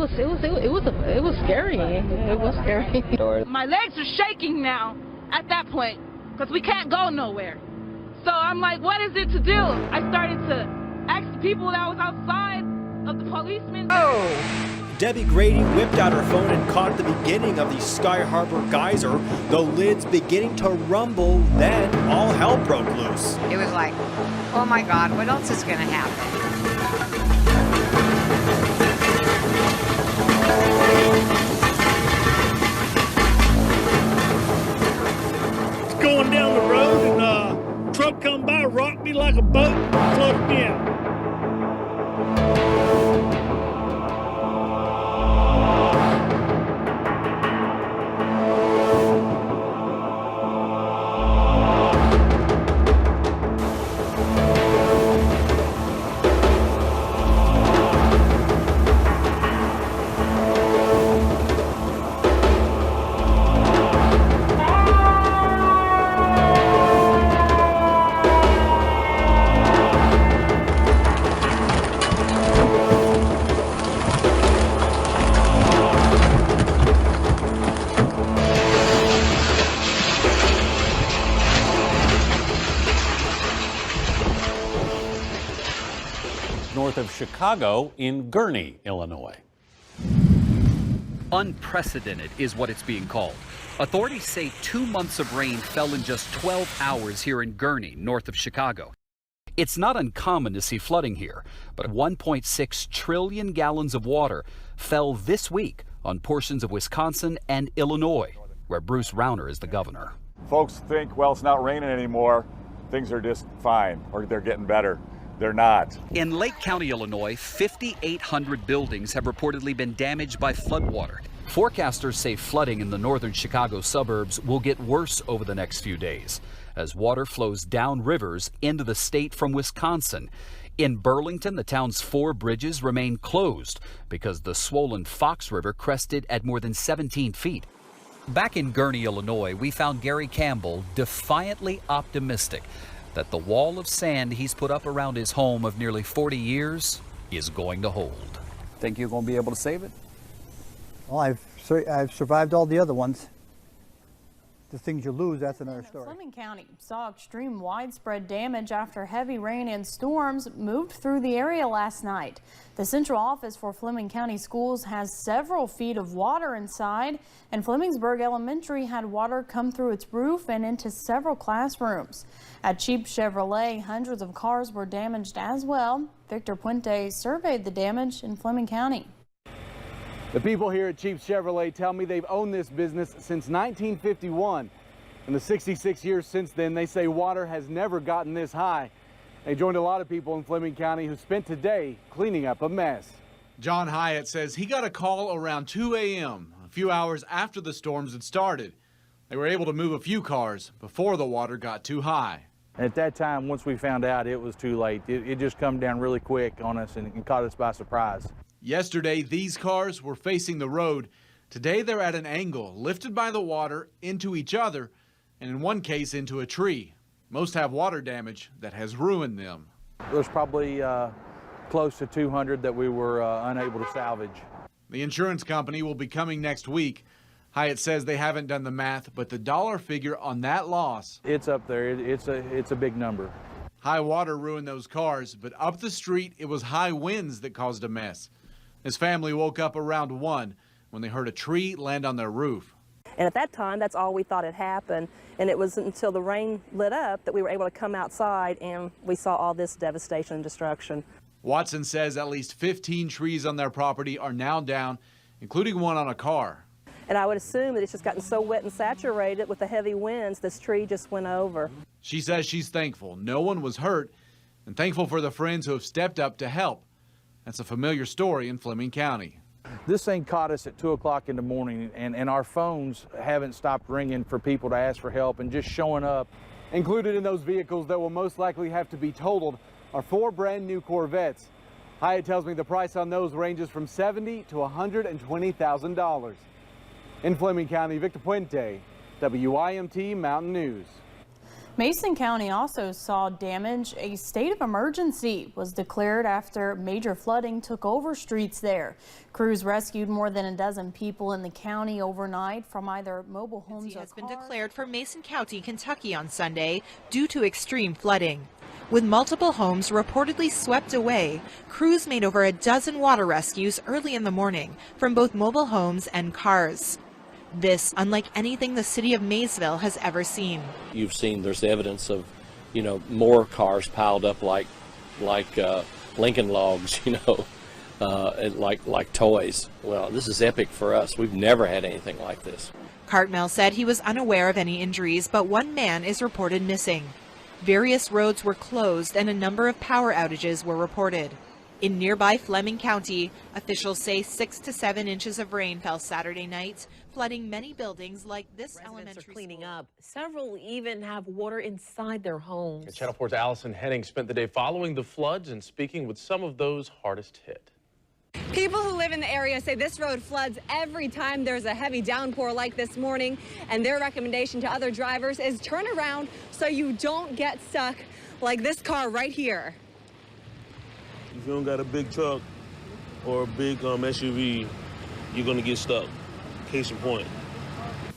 was scary. It was scary. My legs are shaking now at that point because we can't go nowhere. So I'm like, what is it to do? I started to ask the people that was outside of the policemen. Oh! Debbie Grady whipped out her phone and caught the beginning of the Sky Harbor geyser, the lids beginning to rumble, then all hell broke loose. It was like, oh my God, what else is going to happen? Going down the road and a truck come by, rocked me like a boat, floated me out. North of Chicago in Gurnee, Illinois. Unprecedented is what it's being called. Authorities say 2 months of rain fell in just 12 hours here in Gurnee, north of Chicago. It's not uncommon to see flooding here, but 1.6 trillion gallons of water fell this week on portions of Wisconsin and Illinois, where Bruce Rauner is the governor. Folks think, well, it's not raining anymore. Things are just fine, or they're getting better. They're not. In Lake County, Illinois, 5,800 buildings have reportedly been damaged by floodwater. Forecasters say flooding in the northern Chicago suburbs will get worse over the next few days as water flows down rivers into the state from Wisconsin. In Burlington, the town's 4 bridges remain closed because the swollen Fox River crested at more than 17 feet. Back in Gurnee, Illinois, we found Gary Campbell defiantly optimistic that the wall of sand he's put up around his home of nearly 40 years is going to hold. Think you're going to be able to save it? Well, I've survived all the other ones. The things you lose, that's another story. Fleming County saw extreme widespread damage after heavy rain and storms moved through the area last night. The central office for Fleming County Schools has several feet of water inside, and Flemingsburg Elementary had water come through its roof and into several classrooms. At Cheap Chevrolet, hundreds of cars were damaged as well. Victor Puente surveyed the damage in Fleming County. The people here at Cheap Chevrolet tell me they've owned this business since 1951. In the 66 years since then, they say water has never gotten this high. They joined a lot of people in Fleming County who spent today cleaning up a mess. John Hyatt says he got a call around 2 a.m., a few hours after the storms had started. They were able to move a few cars before the water got too high. At that time, once we found out, it was too late. It just come down really quick on us and caught us by surprise. Yesterday, these cars were facing the road. Today, they're at an angle, lifted by the water into each other, and in one case, into a tree. Most have water damage that has ruined them. There's probably close to 200 that we were unable to salvage. The insurance company will be coming next week. Hyatt says they haven't done the math, but the dollar figure on that loss, it's up there. It's a big number. High water ruined those cars, but up the street, it was high winds that caused a mess. His family woke up around 1 when they heard a tree land on their roof. And at that time, that's all we thought had happened. And it was until the rain lit up that we were able to come outside and we saw all this devastation and destruction. Watson says at least 15 trees on their property are now down, including one on a car. And I would assume that it's just gotten so wet and saturated with the heavy winds, this tree just went over. She says she's thankful no one was hurt and thankful for the friends who have stepped up to help. That's a familiar story in Fleming County. This thing caught us at 2 o'clock in the morning, and our phones haven't stopped ringing for people to ask for help and just showing up. Included in those vehicles that will most likely have to be totaled are 4 brand new Corvettes. Hyatt tells me the price on those ranges from $70,000 to $120,000. In Fleming County, Victor Puente, WIMT Mountain News. Mason County also saw damage. A state of emergency was declared after major flooding took over streets there. Crews rescued more than a dozen people in the county overnight from either mobile homes or has been declared for Mason County, Kentucky on Sunday due to extreme flooding. With multiple homes reportedly swept away, crews made over a dozen water rescues early in the morning from both mobile homes and cars. This, unlike anything the city of Maysville has ever seen. You've seen there's evidence of, more cars piled up like Lincoln logs, like toys. Well, this is epic for us. We've never had anything like this. Cartmel said he was unaware of any injuries, but one man is reported missing. Various roads were closed and a number of power outages were reported. In nearby Fleming County, officials say 6 to 7 inches of rain fell Saturday night, flooding many buildings like this elementary school. Cleaning up. Several even have water inside their homes. Channel 4's Allison Henning spent the day following the floods and speaking with some of those hardest hit. People who live in the area say this road floods every time there's a heavy downpour like this morning, and their recommendation to other drivers is turn around so you don't get stuck like this car right here. If you don't got a big truck or a big SUV, you're going to get stuck. Case in point.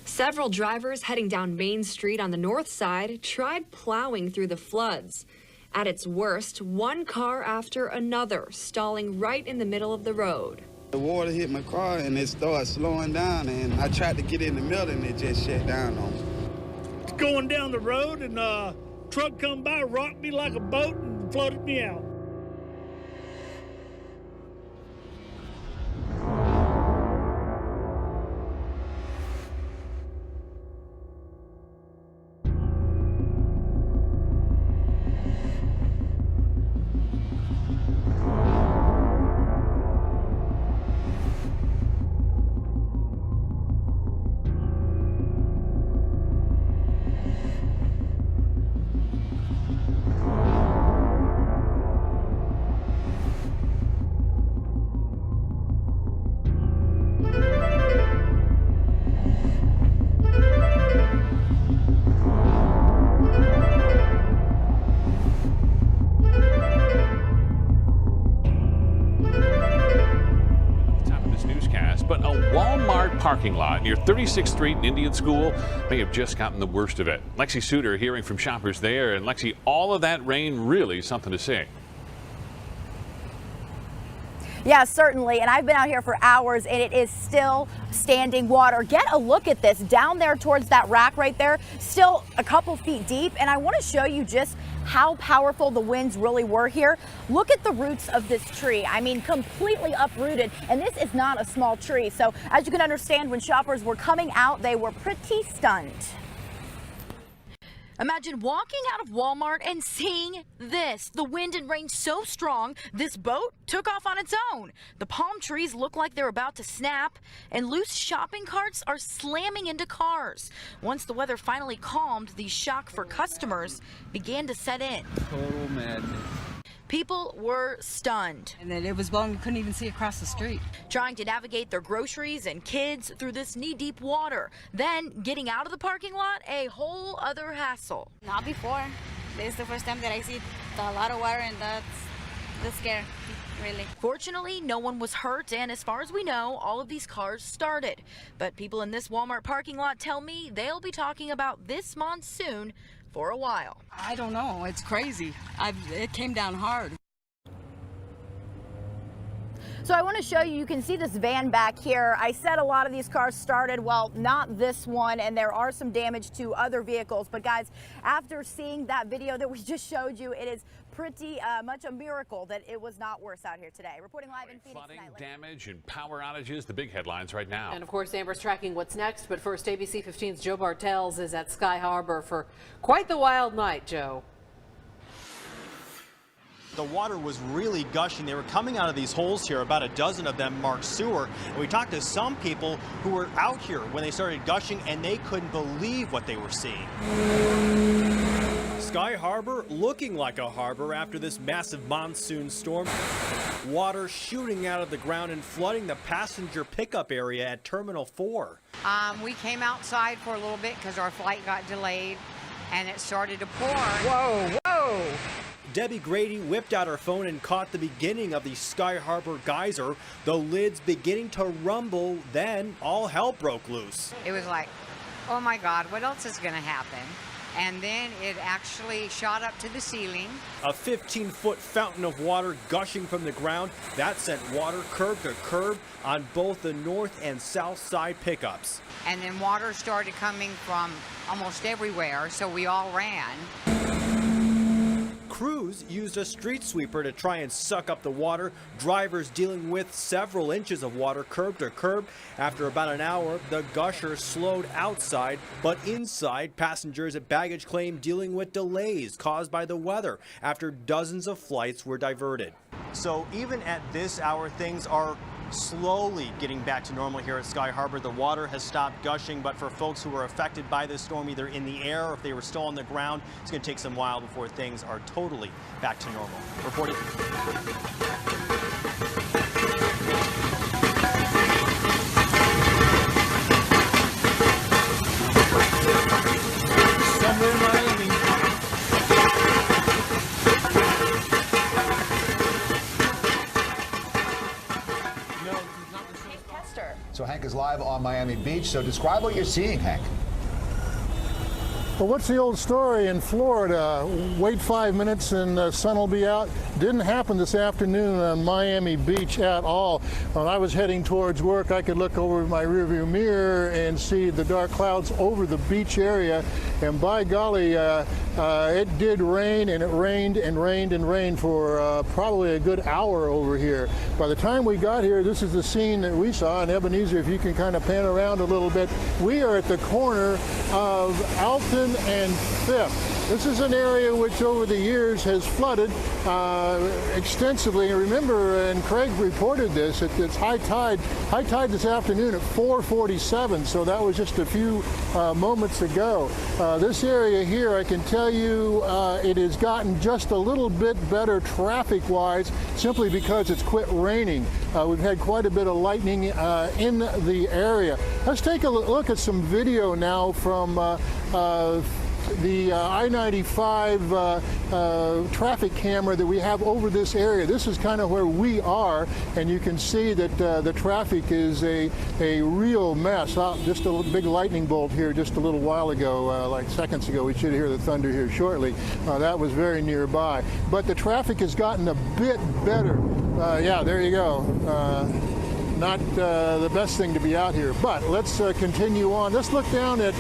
Several drivers heading down Main Street on the north side tried plowing through the floods. At its worst, one car after another stalling right in the middle of the road. The water hit my car and it started slowing down, and I tried to get in the middle and it just shut down on me. Going down the road and a truck come by, rocked me like a boat and floated me out. But a Walmart parking lot near 36th Street and Indian School may have just gotten the worst of it. Lexi Suter hearing from shoppers there. And Lexi, all of that rain, really something to see. Yeah, certainly. And I've been out here for hours and it is still standing water. Get a look at this down there towards that rack right there, still a couple feet deep. And I want to show you just how powerful the winds really were here. Look at the roots of this tree. I mean, completely uprooted. And this is not a small tree. So as you can understand, when shoppers were coming out, they were pretty stunned. Imagine walking out of Walmart and seeing this. The wind and rain so strong, this boat took off on its own. The palm trees look like they're about to snap, and loose shopping carts are slamming into cars. Once the weather finally calmed, the shock for customers began to set in. Total madness. People were stunned. And then it was blowing, we couldn't even see across the street. Trying to navigate their groceries and kids through this knee-deep water. Then getting out of the parking lot, a whole other hassle. Not before. This is the first time that I see a lot of water, and that's scary, really. Fortunately, no one was hurt, and as far as we know, all of these cars started. But people in this Walmart parking lot tell me they'll be talking about this monsoon for a while. I don't know. It's crazy. It came down hard. So I want to show you, you can see this van back here. I said a lot of these cars started, well, not this one, and there are some damage to other vehicles. But guys, after seeing that video that we just showed you, it is pretty much a miracle that it was not worse out here today. Reporting live in Phoenix Flooding, tonight. damage, and power outages, the big headlines right now. And of course, Amber's tracking what's next. But first, ABC 15's Joe Bartels is at Sky Harbor for quite the wild night, Joe. The water was really gushing. They were coming out of these holes here, about a dozen of them marked sewer. And we talked to some people who were out here when they started gushing, and they couldn't believe what they were seeing. Sky Harbor looking like a harbor after this massive monsoon storm. Water shooting out of the ground and flooding the passenger pickup area at Terminal 4. We came outside for a little bit because our flight got delayed. and it started to pour. Whoa, whoa! Debbie Grady whipped out her phone and caught the beginning of the Sky Harbor geyser, the lids beginning to rumble, then all hell broke loose. It was like, oh my God, what else is going to happen? And then it actually shot up to the ceiling. A 15-foot fountain of water gushing from the ground, that sent water curb to curb on both the north and south side pickups. And then water started coming from almost everywhere, so we all ran. Crews used a street sweeper to try and suck up the water, drivers dealing with several inches of water curb to curb. After about an hour, the gusher slowed outside, but inside, passengers at baggage claim dealing with delays caused by the weather after dozens of flights were diverted. So even at this hour, things are slowly getting back to normal here at Sky Harbor. The water has stopped gushing, but for folks who were affected by this storm, either in the air or if they were still on the ground, it's going to take some while before things are totally back to normal. Reporting. Somewhere in Miami. So Hank is live on Miami Beach. So describe what you're seeing, Hank. Well, what's the old story in Florida? Wait 5 minutes and the sun will be out. Didn't happen this afternoon on Miami Beach at all. When I was heading towards work, I could look over my rearview mirror and see the dark clouds over the beach area. And by golly, it did rain, and it rained and rained and rained for probably a good hour over here. By the time we got here, this is the scene that we saw. And Ebenezer, if you can kind of pan around a little bit, we are at the corner of Alton and 5th. This is an area which over the years has flooded extensively. Remember, and Craig reported this, it's high tide this afternoon at 4:47, so that was just a few moments ago. This area here, I can tell you, it has gotten just a little bit better traffic-wise simply because it's quit raining. We've had quite a bit of lightning in the area. Let's take a look at some video now from the I-95 traffic camera that we have over this area. This is kind of where we are, and you can see that the traffic is a real mess. Just a big lightning bolt here just a little while ago, like seconds ago. We should hear the thunder here shortly. That was very nearby. But the traffic has gotten a bit better. Yeah, there you go. Not the best thing to be out here, but let's continue on. Let's look down at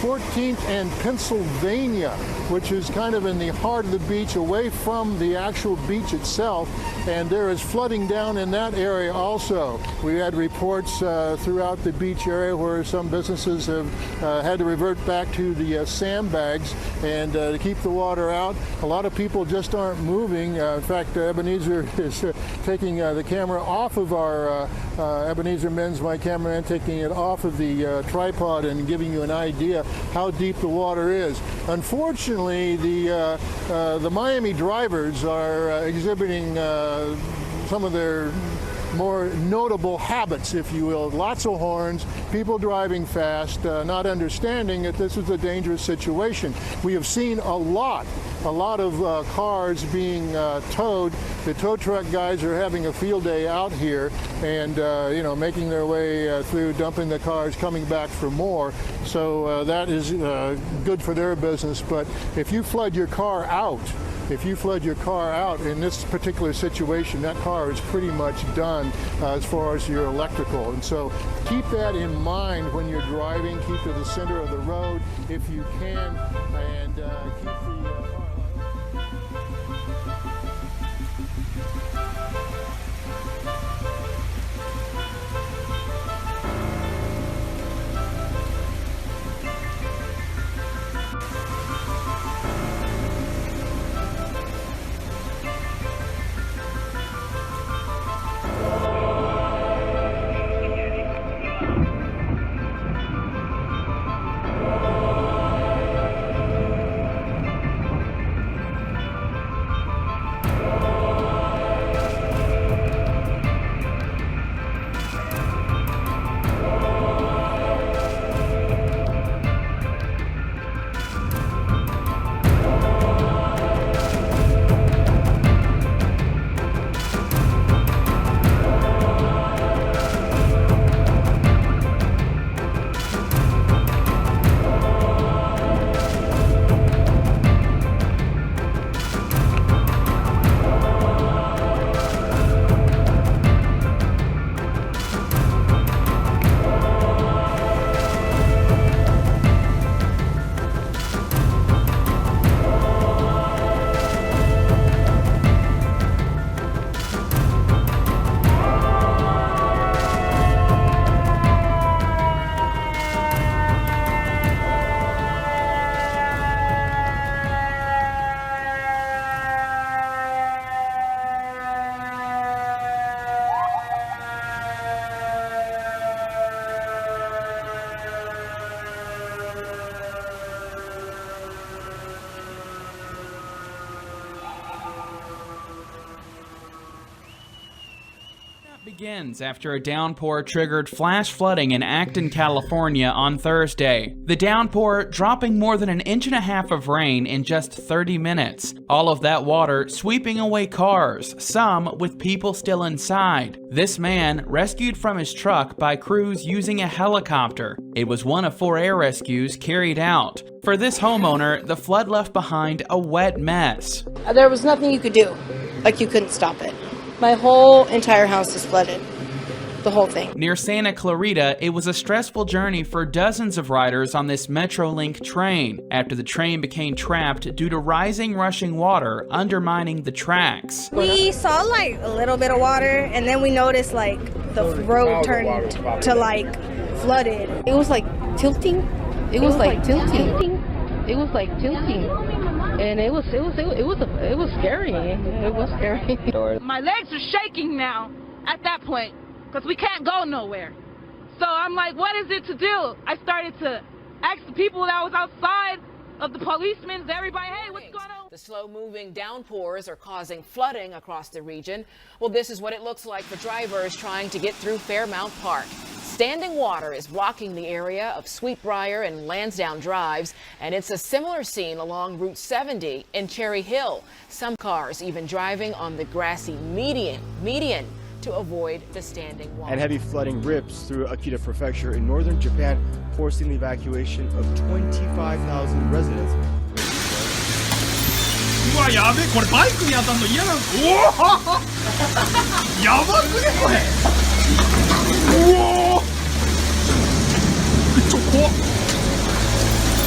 14th and Pennsylvania, which is kind of in the heart of the beach, away from the actual beach itself, and there is flooding down in that area also. We had reports throughout the beach area where some businesses have had to revert back to the sandbags and to keep the water out. A lot of people just aren't moving. In fact, Ebenezer is taking the camera off of our Ebenezer Men's, my cameraman, taking it off of the tripod and giving you an idea how deep the water is. Unfortunately, the Miami drivers are exhibiting some of their more notable habits, if you will. Lots of horns, people driving fast, not understanding that this is a dangerous situation. We have seen a lot of cars being towed. The tow truck guys are having a field day out here and making their way through, dumping the cars, coming back for more. So that is good for their business. But if you flood your car out, in this particular situation, that car is pretty much done as far as your electrical. And so keep that in mind when you're driving. Keep to the center of the road if you can, and keep the... begins after a downpour triggered flash flooding in Acton, California on Thursday. The downpour dropping more than 1.5 inches of rain in just 30 minutes. All of that water sweeping away cars, some with people still inside. This man rescued from his truck by crews using a helicopter. It was one of 4 air rescues carried out. For this homeowner, the flood left behind a wet mess. There was nothing you could do. Like, you couldn't stop it. My whole entire house is flooded. The whole thing. Near Santa Clarita, it was a stressful journey for dozens of riders on this Metrolink train after the train became trapped due to rising rushing water undermining the tracks. We saw like a little bit of water, and then we noticed like the road turned to like flooded. It was like tilting. It was like tilting. It was like tilting. And it was scary. It was scary. My legs are shaking now at that point because we can't go nowhere. So I'm like, what is it to do? I started to ask the people that was outside of the policemen, everybody, hey, what's going on? The slow-moving downpours are causing flooding across the region. Well, this is what it looks like for drivers trying to get through Fairmount Park. Standing water is blocking the area of Sweetbriar and Lansdowne Drives, and it's a similar scene along Route 70 in Cherry Hill. Some cars even driving on the grassy median to avoid the standing water. And heavy flooding rips through Akita Prefecture in northern Japan, forcing the evacuation of 25,000 residents. うわ、やべえ、これバイクに当たんの嫌なの。おおやばくねこれ。うおちょ怖っ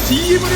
CM でも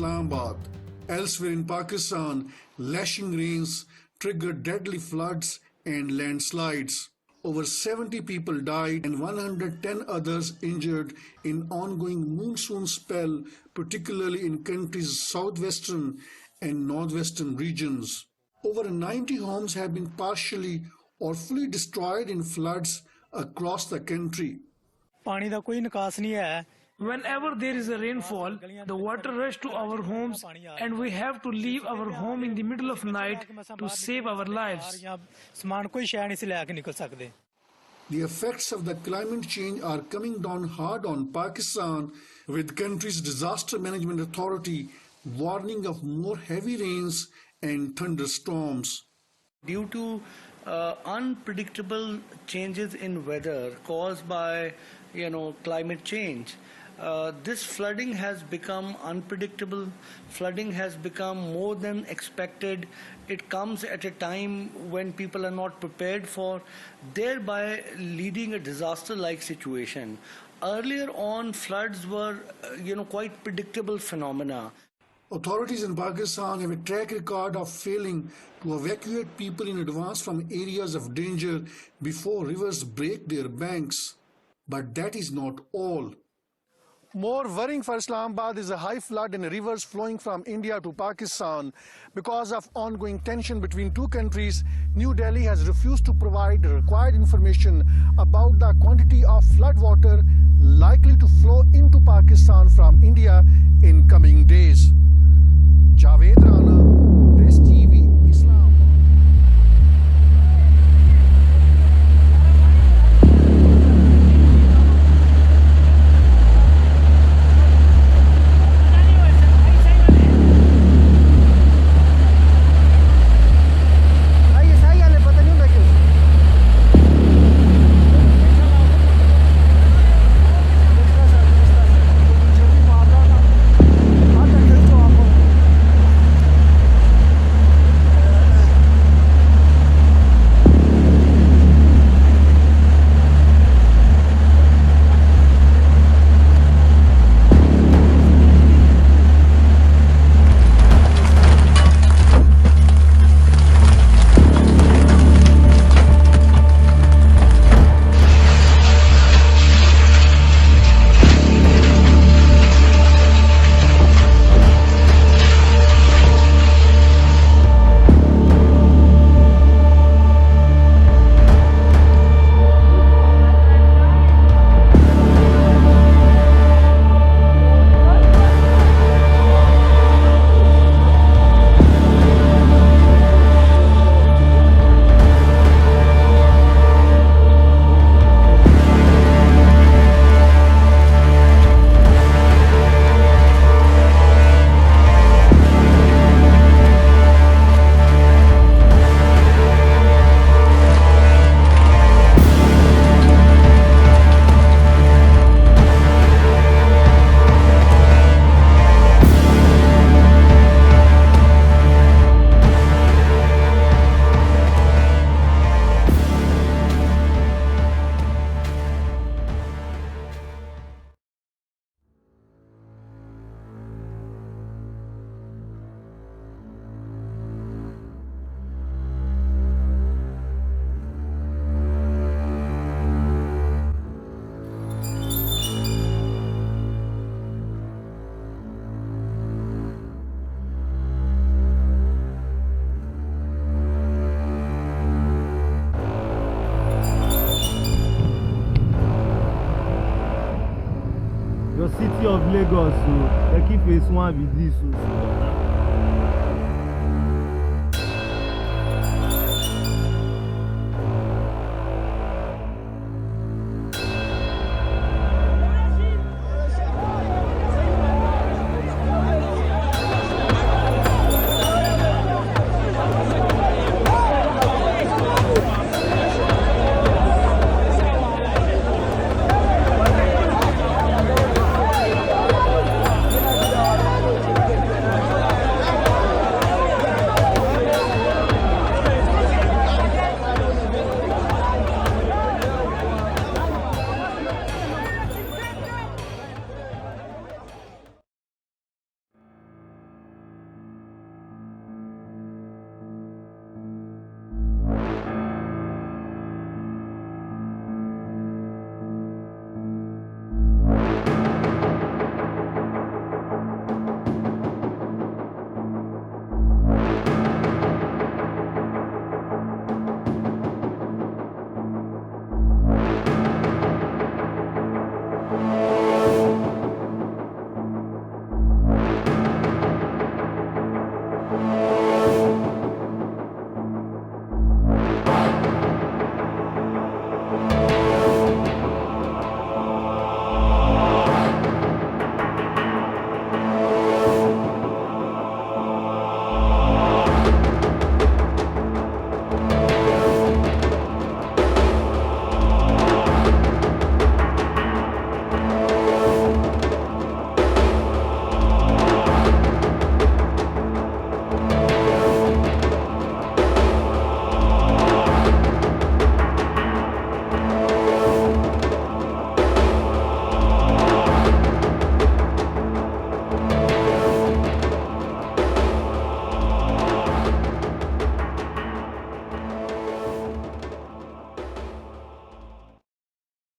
Islamabad. Elsewhere in Pakistan, lashing rains triggered deadly floods and landslides. Over 70 people died and 110 others injured in ongoing monsoon spell, particularly in country's southwestern and northwestern regions. Over 90 homes have been partially or fully destroyed in floods across the country. Whenever there is a rainfall, the water rushes to our homes and we have to leave our home in the middle of night to save our lives. The effects of the climate change are coming down hard on Pakistan, with country's disaster management authority warning of more heavy rains and thunderstorms. Due to unpredictable changes in weather caused by climate change, this flooding has become unpredictable. Flooding has become more than expected. It comes at a time when people are not prepared for, thereby leading a disaster-like situation. Earlier on, floods were, quite predictable phenomena. Authorities in Pakistan have a track record of failing to evacuate people in advance from areas of danger before rivers break their banks. But that is not all. More worrying for Islamabad is the high flood in rivers flowing from India to Pakistan. Because of ongoing tension between two countries, New Delhi has refused to provide the required information about the quantity of flood water likely to flow into Pakistan from India in coming days. Javed Rana, Press TV, Islam. Your city of Lagos, so they keep phase 1 with this.